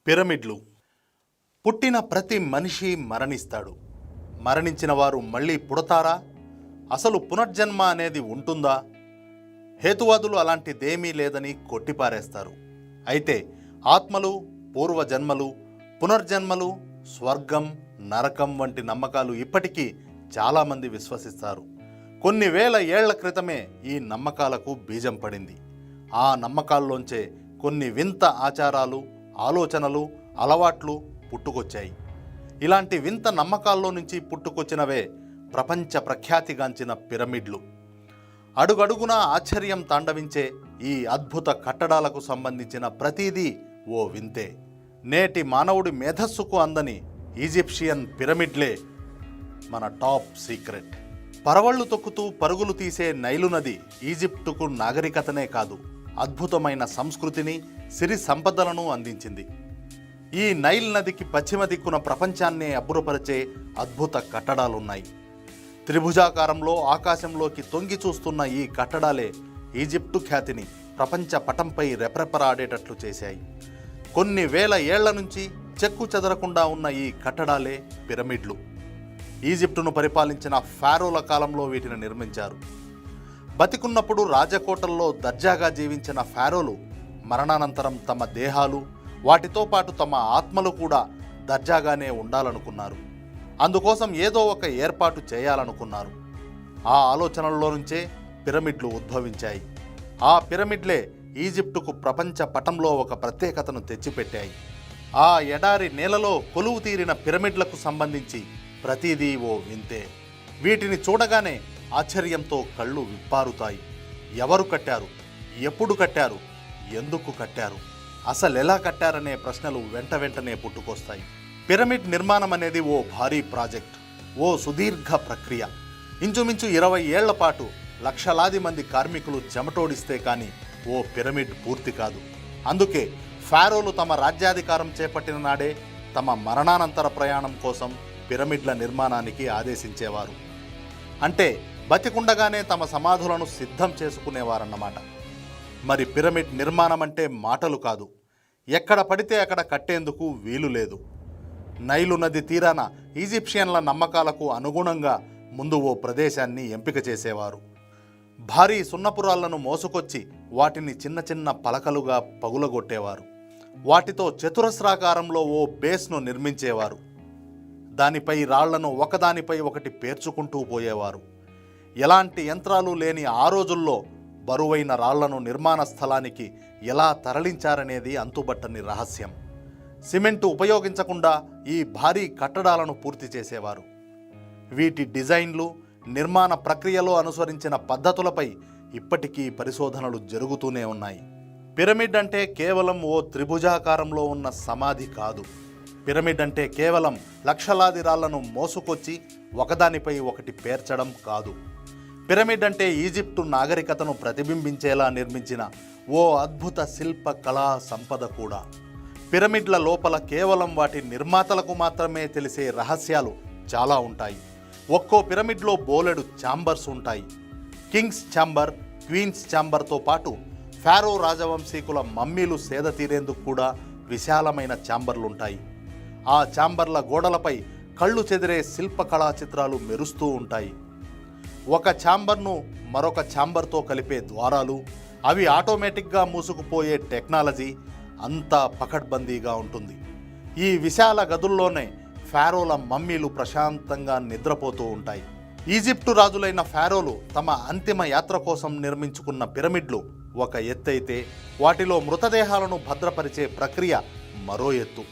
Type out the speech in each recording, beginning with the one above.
పిరమిడ్లు. పుట్టిన ప్రతి మనిషి మరణిస్తాడు. మరణించిన వారు మళ్ళీ పుడతారా? అసలు పునర్జన్మ అనేది ఉంటుందా? హేతువాదులు అలాంటిదేమీ లేదని కొట్టిపారేస్తారు. అయితే ఆత్మలు, పూర్వజన్మలు, పునర్జన్మలు, స్వర్గం, నరకం వంటి నమ్మకాలు ఇప్పటికీ చాలామంది విశ్వసిస్తారు. కొన్ని వేల ఏళ్ల క్రితమే ఈ నమ్మకాలకు బీజం పడింది. ఆ నమ్మకాల్లోంచే కొన్ని వింత ఆచారాలు, ఆలోచనలు, అలవాట్లు పుట్టుకొచ్చాయి. ఇలాంటి వింత నమ్మకాల్లో నుంచి పుట్టుకొచ్చినవే ప్రపంచ ప్రఖ్యాతిగాంచిన పిరమిడ్లు. అడుగడుగునా ఆశ్చర్యం తాండవించే ఈ అద్భుత కట్టడాలకు సంబంధించిన ప్రతిదీ ఓ వింతే. నేటి మానవుడి మేధస్సుకు అందని ఈజిప్షియన్ పిరమిడ్లే మన టాప్ సీక్రెట్. పరవళ్లు తొక్కుతూ పరుగులు తీసే నైలు నది ఈజిప్టుకు నాగరికతనే కాదు, అద్భుతమైన సంస్కృతిని, సిరి సంపదలను అందించింది. ఈ నైల్ నదికి పశ్చిమ దిక్కున ప్రపంచాన్నే అబ్బురపరిచే అద్భుత కట్టడాలున్నాయి. త్రిభుజాకారంలో ఆకాశంలోకి తొంగి చూస్తున్న ఈ కట్టడాలే ఈజిప్టు ఖ్యాతిని ప్రపంచ పటంపై రెపరెపరాడేటట్లు చేశాయి. కొన్ని వేల ఏళ్ల నుంచి చెక్కు చెదరకుండా ఉన్న ఈ కట్టడాలే పిరమిడ్లు. ఈజిప్టును పరిపాలించిన ఫారోల కాలంలో వీటిని నిర్మించారు. బతికున్నప్పుడు రాజకోటల్లో దర్జాగా జీవించిన ఫారోలు మరణానంతరం తమ దేహాలు, వాటితో పాటు తమ ఆత్మలు కూడా దర్జాగానే ఉండాలనుకున్నారు. అందుకోసం ఏదో ఒక ఏర్పాటు చేయాలనుకున్నారు. ఆ ఆలోచనల్లో నుంచే పిరమిడ్లు ఉద్భవించాయి. ఆ పిరమిడ్లే ఈజిప్టుకు ప్రపంచ పటంలో ఒక ప్రత్యేకతను తెచ్చిపెట్టాయి. ఆ ఎడారి నేలలో కొలువు తీరిన పిరమిడ్లకు సంబంధించి ప్రతిదీ ఓ వింతే. వీటిని చూడగానే ఆశ్చర్యంతో కళ్ళు విప్పారుతాయి. ఎవరు కట్టారు? ఎప్పుడు కట్టారు? ఎందుకు కట్టారు? అసలెలా కట్టారనే ప్రశ్నలు వెంటనే పుట్టుకొస్తాయి. పిరమిడ్ నిర్మాణం అనేది ఓ భారీ ప్రాజెక్ట్, ఓ సుదీర్ఘ ప్రక్రియ. ఇంచుమించు 20 ఏళ్ల పాటు లక్షలాది మంది కార్మికులు చెమటోడిస్తే కానీ ఓ పిరమిడ్ పూర్తి కాదు. అందుకే ఫారోలు తమ రాజ్యాధికారం చేపట్టిన నాడే తమ మరణానంతర ప్రయాణం కోసం పిరమిడ్ల నిర్మాణానికి ఆదేశించేవారు. అంటే బతికుండగానే తమ సమాధులను సిద్ధం చేసుకునేవారన్నమాట. మరి పిరమిడ్ నిర్మాణం అంటే మాటలు కాదు. ఎక్కడ పడితే అక్కడ కట్టేందుకు వీలు లేదు. నైలు నది తీరాన ఈజిప్షియన్ల నమ్మకాలకు అనుగుణంగా ముందు ఓ ప్రదేశాన్ని ఎంపిక చేసేవారు. భారీ సున్నపురాళ్లను మోసుకొచ్చి వాటిని చిన్న చిన్న పలకలుగా పగులగొట్టేవారు. వాటితో చతురస్రాకారంలో ఓ బేస్ను నిర్మించేవారు. దానిపై రాళ్లను ఒకదానిపై ఒకటి పేర్చుకుంటూ పోయేవారు. ఎలాంటి యంత్రాలు లేని ఆ రోజుల్లో బరువైన రాళ్లను నిర్మాణ స్థలానికి ఎలా తరలించారనేది అంతుబట్టని రహస్యం. సిమెంటు ఉపయోగించకుండా ఈ భారీ కట్టడాలను పూర్తి చేసేవారు. వీటి డిజైన్లు, నిర్మాణ ప్రక్రియలో అనుసరించిన పద్ధతులపై ఇప్పటికీ పరిశోధనలు జరుగుతూనే ఉన్నాయి. పిరమిడ్ అంటే కేవలం ఓ త్రిభుజాకారంలో ఉన్న సమాధి కాదు. పిరమిడ్ అంటే కేవలం లక్షలాది రాళ్లను మోసుకొచ్చి ఒకదానిపై ఒకటి పేర్చడం కాదు. పిరమిడ్ అంటే ఈజిప్టు నాగరికతను ప్రతిబింబించేలా నిర్మించిన ఓ అద్భుత శిల్ప కళా సంపద కూడా. పిరమిడ్ల లోపల కేవలం వాటి నిర్మాతలకు మాత్రమే తెలిసే రహస్యాలు చాలా ఉంటాయి. ఒక్కో పిరమిడ్లో బోలెడు ఛాంబర్స్ ఉంటాయి. కింగ్స్ ఛాంబర్, క్వీన్స్ ఛాంబర్తో పాటు ఫారో రాజవంశీకుల మమ్మీలు సేద తీరేందుకు కూడా విశాలమైన ఛాంబర్లుంటాయి. ఆ ఛాంబర్ల గోడలపై కళ్ళు చెదిరే శిల్పకళా చిత్రాలు మెరుస్తూ ఉంటాయి. ఒక ఛాంబర్ను మరొక ఛాంబర్తో కలిపే ద్వారాలు, అవి ఆటోమేటిక్గా మూసుకుపోయే టెక్నాలజీ అంతా పకడ్బందీగా ఉంటుంది. ఈ విశాల గదుల్లోనే ఫారోల మమ్మీలు ప్రశాంతంగా నిద్రపోతూ ఉంటాయి. ఈజిప్టు రాజులైన ఫారోలు తమ అంతిమ యాత్ర కోసం నిర్మించుకున్న పిరమిడ్లు ఒక ఎత్తైతే వాటిలో మృతదేహాలను భద్రపరిచే ప్రక్రియ మరో ఎత్తు.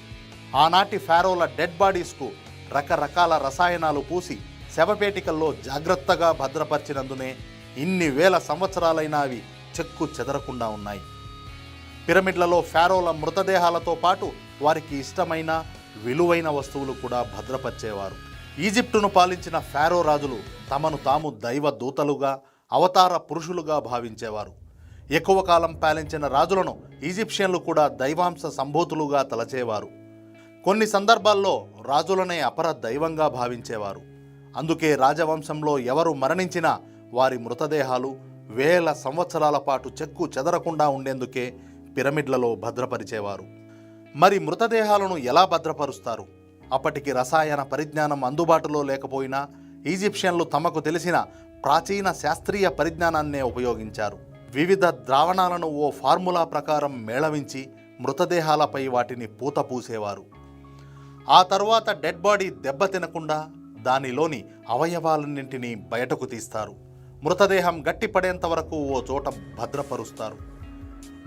ఆనాటి ఫారోల డెడ్ బాడీస్కు రకరకాల రసాయనాలు పూసి శవపేటికల్లో జాగ్రత్తగా భద్రపరిచినందునే ఇన్ని వేల సంవత్సరాలైనా అవి చెక్కు చెదరకుండా ఉన్నాయి. పిరమిడ్లలో ఫారోల మృతదేహాలతో పాటు వారికి ఇష్టమైన విలువైన వస్తువులు కూడా భద్రపరిచేవారు. ఈజిప్టును పాలించిన ఫారో రాజులు తమను తాము దైవ దూతలుగా, అవతార పురుషులుగా భావించేవారు. ఎక్కువ కాలం పాలించిన రాజులను ఈజిప్షియన్లు కూడా దైవాంశ సంభూతులుగా తలచేవారు. కొన్ని సందర్భాల్లో రాజులనే అపర దైవంగా భావించేవారు. అందుకే రాజవంశంలో ఎవరు మరణించినా వారి మృతదేహాలు వేల సంవత్సరాల పాటు చెక్కు చెదరకుండా ఉండేందుకే పిరమిడ్లలో భద్రపరిచేవారు. మరి మృతదేహాలను ఎలా భద్రపరుస్తారు? అప్పటికి రసాయన పరిజ్ఞానం అందుబాటులో లేకపోయినా ఈజిప్షియన్లు తమకు తెలిసిన ప్రాచీన శాస్త్రీయ పరిజ్ఞానాన్నే ఉపయోగించారు. వివిధ ద్రావణాలను ఓ ఫార్ములా ప్రకారం మేళవించి మృతదేహాలపై వాటిని పూత పూసేవారు. ఆ తర్వాత డెడ్ బాడీ దెబ్బతినకుండా దానిలోని అవయవాలన్నింటినీ బయటకు తీస్తారు. మృతదేహం గట్టిపడేంత వరకు ఓ చోట భద్రపరుస్తారు.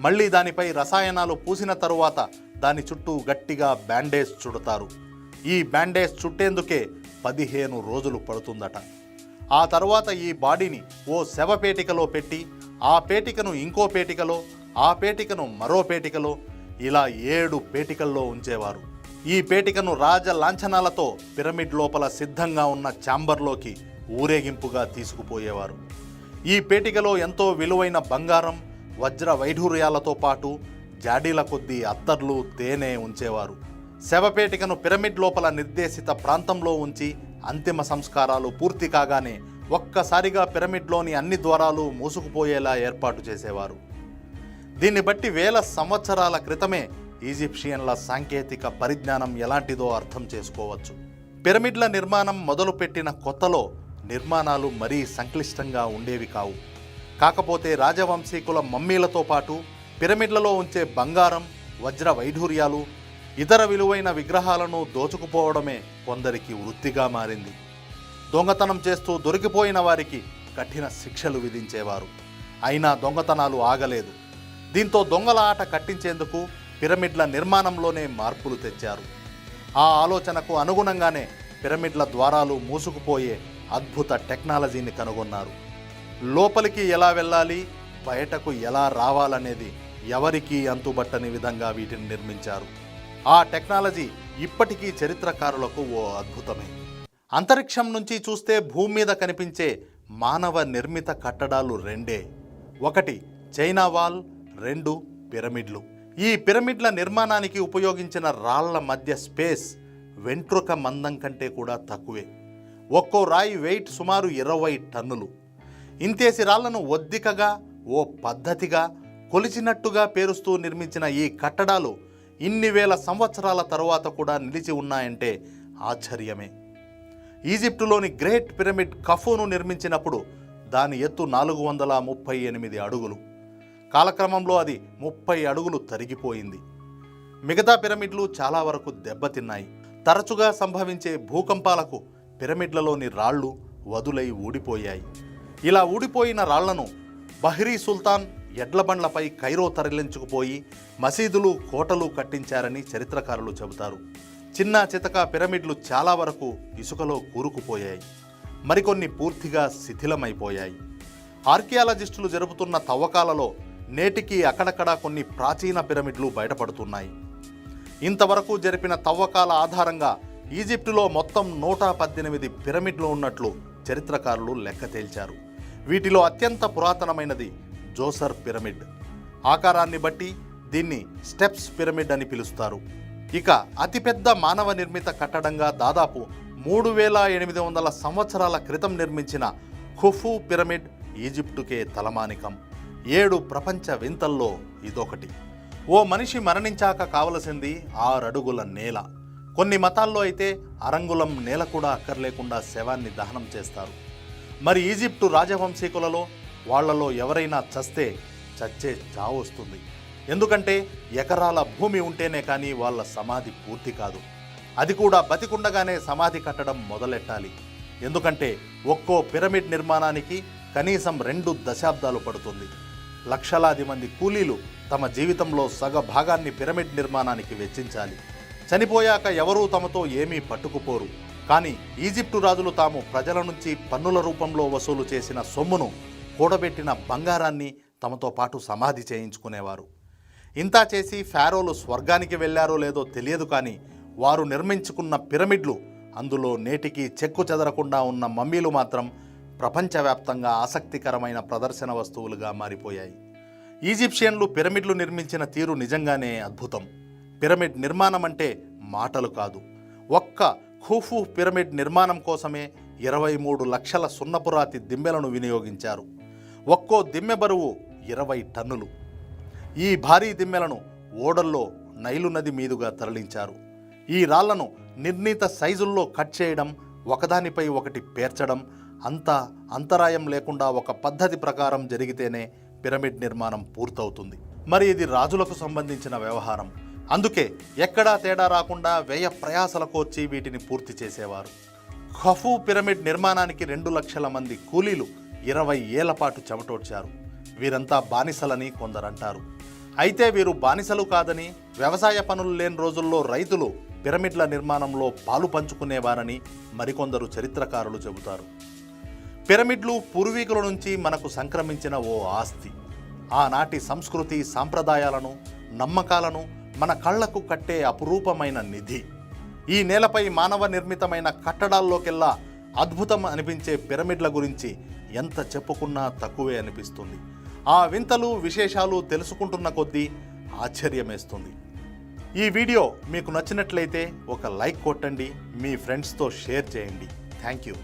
మళ్ళీ దానిపై రసాయనాలు పూసిన తరువాత దాని చుట్టూ గట్టిగా బ్యాండేజ్ చుడతారు. ఈ బ్యాండేజ్ చుట్టేందుకే 15 రోజులు పడుతుందట. ఆ తర్వాత ఈ బాడీని ఓ శవపేటికలో పెట్టి ఆ పేటికను ఇంకో పేటికలో, ఆ పేటికను మరో పేటికలో, ఇలా 7 పేటికల్లో ఉంచేవారు. ఈ పేటికను రాజ లాంఛనాలతో పిరమిడ్ లోపల సిద్ధంగా ఉన్న ఛాంబర్లోకి ఊరేగింపుగా తీసుకుపోయేవారు. ఈ పేటికలో ఎంతో విలువైన బంగారం, వజ్ర వైఢూర్యాలతో పాటు జాడీల కొద్దీ అత్తర్లు, తేనె ఉంచేవారు. శవపేటికను పిరమిడ్ లోపల నిర్దేశిత ప్రాంతంలో ఉంచి అంతిమ సంస్కారాలు పూర్తి కాగానే ఒక్కసారిగా పిరమిడ్లోని అన్ని ద్వారాలు మూసుకుపోయేలా ఏర్పాటు చేసేవారు. దీన్ని బట్టి వేల సంవత్సరాల క్రితమే ఈజిప్షియన్ల సాంకేతిక పరిజ్ఞానం ఎలాంటిదో అర్థం చేసుకోవచ్చు. పిరమిడ్ల నిర్మాణం మొదలుపెట్టిన కొత్తలో నిర్మాణాలు మరీ సంక్లిష్టంగా ఉండేవి కావు. కాకపోతే రాజవంశీకుల మమ్మీలతో పాటు పిరమిడ్లలో ఉంచే బంగారం, వజ్ర వైఢూర్యాలు, ఇతర విలువైన విగ్రహాలను దోచుకుపోవడమే కొందరికి వృత్తిగా మారింది. దొంగతనం చేస్తూ దొరికిపోయిన వారికి కఠిన శిక్షలు విధించేవారు. అయినా దొంగతనాలు ఆగలేదు. దీంతో దొంగల ఆట కట్టించేందుకు పిరమిడ్ల నిర్మాణంలోనే మార్పులు తెచ్చారు. ఆ ఆలోచనకు అనుగుణంగానే పిరమిడ్ల ద్వారాలు మూసుకుపోయే అద్భుత టెక్నాలజీని కనుగొన్నారు. లోపలికి ఎలా వెళ్ళాలి, బయటకు ఎలా రావాలనేది ఎవరికీ అంతుబట్టని విధంగా వీటిని నిర్మించారు. ఆ టెక్నాలజీ ఇప్పటికీ చరిత్రకారులకు ఓ అద్భుతమే. అంతరిక్షం నుంచి చూస్తే భూమి మీద కనిపించే మానవ నిర్మిత కట్టడాలు రెండే. ఒకటి చైనా వాల్, 2 పిరమిడ్లు. ఈ పిరమిడ్ల నిర్మాణానికి ఉపయోగించిన రాళ్ల మధ్య స్పేస్ వెంట్రుక మందం కంటే కూడా తక్కువే. ఒక్కో రాయి వెయిట్ సుమారు 20 టన్నులు. ఇంతేసి రాళ్లను ఒద్దికగా ఓ పద్ధతిగా కొలిచినట్టుగా పేరుస్తూ నిర్మించిన ఈ కట్టడాలు ఇన్ని వేల సంవత్సరాల తరువాత కూడా నిలిచి ఉన్నాయంటే ఆశ్చర్యమే. ఈజిప్టులోని గ్రేట్ పిరమిడ్ కఫూను నిర్మించినప్పుడు దాని ఎత్తు 438 అడుగులు. కాలక్రమంలో అది 30 అడుగులు తరిగిపోయింది. మిగతా పిరమిడ్లు చాలా వరకు దెబ్బతిన్నాయి. తరచుగా సంభవించే భూకంపాలకు పిరమిడ్లలోని రాళ్ళు వదులై ఊడిపోయాయి. ఇలా ఊడిపోయిన రాళ్లను బహ్రీ సుల్తాన్ ఎడ్లబండ్లపై కైరో తరలించుకుపోయి మసీదులు, కోటలు కట్టించారని చరిత్రకారులు చెబుతారు. చిన్న చితక పిరమిడ్లు చాలా వరకు ఇసుకలో కూరుకుపోయాయి. మరికొన్ని పూర్తిగా శిథిలమైపోయాయి. ఆర్కియాలజిస్టులు జరుపుతున్న తవ్వకాలలో నేటికి అక్కడక్కడ కొన్ని ప్రాచీన పిరమిడ్లు బయటపడుతున్నాయి. ఇంతవరకు జరిపిన తవ్వకాల ఆధారంగా ఈజిప్టులో మొత్తం 118 పిరమిడ్లు ఉన్నట్లు చరిత్రకారులు లెక్క తేల్చారు. వీటిలో అత్యంత పురాతనమైనది జోసర్ పిరమిడ్. ఆకారాన్ని బట్టి దీన్ని స్టెప్స్ పిరమిడ్ అని పిలుస్తారు. ఇక అతిపెద్ద మానవ నిర్మిత కట్టడంగా దాదాపు 3800 సంవత్సరాల క్రితం నిర్మించిన ఖుఫు పిరమిడ్ ఈజిప్టుకే తలమానికం. 7 ప్రపంచ వింతల్లో ఇదొకటి. ఓ మనిషి మరణించాక కావలసింది 6 అడుగుల నేల. కొన్ని మతాల్లో అయితే అరంగుళం నేల కూడా అక్కర్లేకుండా శవాన్ని దహనం చేస్తారు. మరి ఈజిప్టు రాజవంశీకులలో వాళ్లలో ఎవరైనా చస్తే చచ్చే చావు వస్తుంది. ఎందుకంటే ఎకరాల భూమి ఉంటేనే కానీ వాళ్ళ సమాధి పూర్తి కాదు. అది కూడా బతికుండగానే సమాధి కట్టడం మొదలెట్టాలి. ఎందుకంటే ఒక్కో పిరమిడ్ నిర్మాణానికి కనీసం 2 దశాబ్దాలు పడుతుంది. లక్షలాది మంది కూలీలు తమ జీవితంలో సగ భాగాన్ని పిరమిడ్ నిర్మాణానికి వెచ్చించాలి. చనిపోయాక ఎవరూ తమతో ఏమీ పట్టుకుపోరు. కానీ ఈజిప్టు రాజులు తాము ప్రజల నుంచి పన్నుల రూపంలో వసూలు చేసిన సొమ్మును, కూడబెట్టిన బంగారాన్ని తమతో పాటు సమాధి చేయించుకునేవారు. ఇంతా చేసి ఫారోలు స్వర్గానికి వెళ్ళారో లేదో తెలియదు, కానీ వారు నిర్మించుకున్న పిరమిడ్లు, అందులో నేటికి చెక్కు చెదరకుండా ఉన్న మమ్మీలు మాత్రం ప్రపంచవ్యాప్తంగా ఆసక్తికరమైన ప్రదర్శన వస్తువులుగా మారిపోయాయి. ఈజిప్షియన్లు పిరమిడ్లు నిర్మించిన తీరు నిజంగానే అద్భుతం. పిరమిడ్ నిర్మాణం అంటే మాటలు కాదు. ఒక్క ఖుఫు పిరమిడ్ నిర్మాణం కోసమే 23 లక్షల సున్నపురాతి దిమ్మెలను వినియోగించారు. ఒక్కో దిమ్మె బరువు 20 టన్నులు. ఈ భారీ దిమ్మెలను ఓడల్లో నైలు నది మీదుగా తరలించారు. ఈ రాళ్లను నిర్ణీత సైజుల్లో కట్ చేయడం, ఒకదానిపై ఒకటి పేర్చడం అంతా అంతరాయం లేకుండా ఒక పద్ధతి ప్రకారం జరిగితేనే పిరమిడ్ నిర్మాణం పూర్తవుతుంది. మరి ఇది రాజులకు సంబంధించిన వ్యవహారం. అందుకే ఎక్కడా తేడా రాకుండా వ్యయ ప్రయాసలకు వచ్చి వీటిని పూర్తి చేసేవారు. ఖఫు పిరమిడ్ నిర్మాణానికి 2 లక్షల మంది కూలీలు 20 ఏళ్ల పాటు చెమటోడ్చారు. వీరంతా బానిసలని కొందరంటారు. అయితే వీరు బానిసలు కాదని, వ్యవసాయ పనులు లేని రోజుల్లో రైతులు పిరమిడ్ల నిర్మాణంలో పాలు పంచుకునేవారని మరికొందరు చరిత్రకారులు చెబుతారు. పిరమిడ్లు పూర్వీకుల నుంచి మనకు సంక్రమించిన ఓ ఆస్తి. ఆనాటి సంస్కృతి, సాంప్రదాయాలను, నమ్మకాలను మన కళ్లకు కట్టే అపురూపమైన నిధి. ఈ నేలపై మానవ నిర్మితమైన కట్టడాల్లోకెల్లా అద్భుతం అనిపించే పిరమిడ్ల గురించి ఎంత చెప్పుకున్నా తక్కువే అనిపిస్తుంది. ఆ వింతలు, విశేషాలు తెలుసుకుంటున్న కొద్దీ ఆశ్చర్యమేస్తుంది. ఈ వీడియో మీకు నచ్చినట్లయితే ఒక లైక్ కొట్టండి, మీ ఫ్రెండ్స్తో షేర్ చేయండి. Thank you.